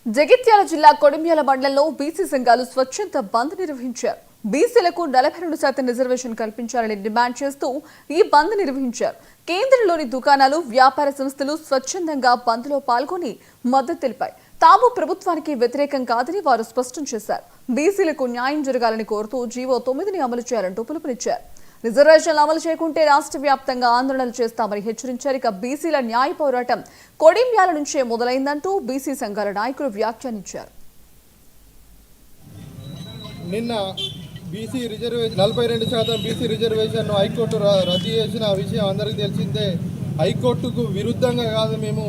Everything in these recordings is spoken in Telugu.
జగిత్యాల జిల్లా కొడిమ్యాల మండలంలో బీసీ సంఘాలు స్వచ్ఛంద బంద్ నిర్వహించారు. బీసీలకు 42% రిజర్వేషన్ కల్పించాలని డిమాండ్ చేస్తూ ఈ బంద్ నిర్వహించారు. కేంద్రంలోని దుకాణాలు, వ్యాపార సంస్థలు స్వచ్ఛందంగా బంద్లో పాల్గొని మద్దతు తెలిపాయి. తాము ప్రభుత్వానికి వ్యతిరేకం కాదని వారు స్పష్టం చేశారు. బీసీలకు న్యాయం జరగాలని కోరుతూ జీవో 9ని అమలు చేయాలంటూ పిలుపునిచ్చారు. రిజర్వేషన్లు అమలు చేయకుంటే రాష్ట్ర వ్యాప్తంగా ఆందోళనలు చేస్తామని హెచ్చరించారు. ఇక బీసీల న్యాయ పోరాటం కొడిమ్యాల నుంచే మొదలైందంటూ బీసీ సంఘాల నాయకులు వ్యాఖ్యానించారు. నిన్న BC reservation 42% BC reservation high court రద్దు చేసిన విషయం అందరికీ తెలిసిందే. హైకోర్టుకు విరుద్ధంగా కాదు, మేము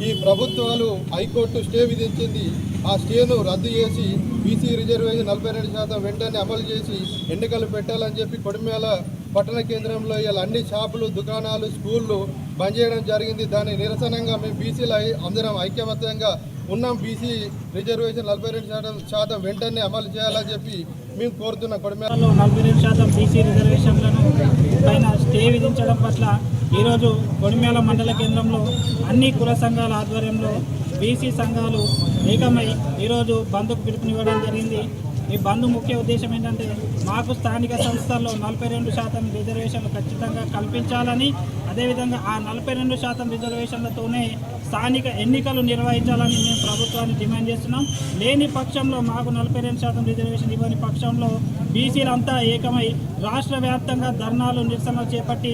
ఈ ప్రభుత్వాలు హైకోర్టు స్టే విధించింది. ఆ స్టేను రద్దు చేసి బీసీ రిజర్వేషన్ 42% వెంటనే అమలు చేసి ఎన్నికలు పెట్టాలని చెప్పి కొడిమ్యాల పట్టణ కేంద్రంలో ఇలా అన్ని షాపులు, దుకాణాలు, స్కూళ్ళు బంద్ చేయడం జరిగింది. దాని నిరసనంగా మేము బీసీలు అందరం ఐక్యమత్యంగా ఉన్నాం. బీసీ రిజర్వేషన్ 42% వెంటనే అమలు చేయాలని చెప్పి మేము కోరుతున్నాం. కొడిమ్యాలలో 42% బీసీ రిజర్వేషన్లను పైన స్టే విధించడం పట్ల ఈరోజు కొడిమ్యాల మండల కేంద్రంలో అన్ని కుల సంఘాల ఆధ్వర్యంలో బీసీ సంఘాలు ఏకమై ఈరోజు బంద్కు పిలుపునివ్వడం జరిగింది. ఈ బంద్ ముఖ్య ఉద్దేశం ఏంటంటే మాకు స్థానిక సంస్థల్లో 42% రిజర్వేషన్లు ఖచ్చితంగా కల్పించాలని, అదేవిధంగా ఆ 42% రిజర్వేషన్లతోనే స్థానిక ఎన్నికలు నిర్వహించాలని మేము ప్రభుత్వాన్ని డిమాండ్ చేస్తున్నాం. లేని పక్షంలో మాకు 42% రిజర్వేషన్ ఇవ్వని పక్షంలో బీసీలంతా ఏకమై రాష్ట్ర వ్యాప్తంగా ధర్నాలు, నిరసనలు చేపట్టి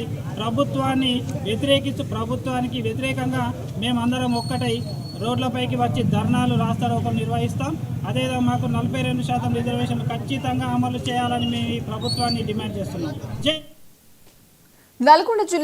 ప్రభుత్వానికి వ్యతిరేకంగా మేమందరం ఒక్కటై రోడ్లపైకి వచ్చి ధర్నాలు, రాస్తారోకోలు నిర్వహిస్తాం. అదేవిధంగా మాకు 42% రిజర్వేషన్లు ఖచ్చితంగా అమలు చేయాలని మేము ఈ ప్రభుత్వాన్ని డిమాండ్ చేస్తున్నాం. నల్గొండ జిల్లా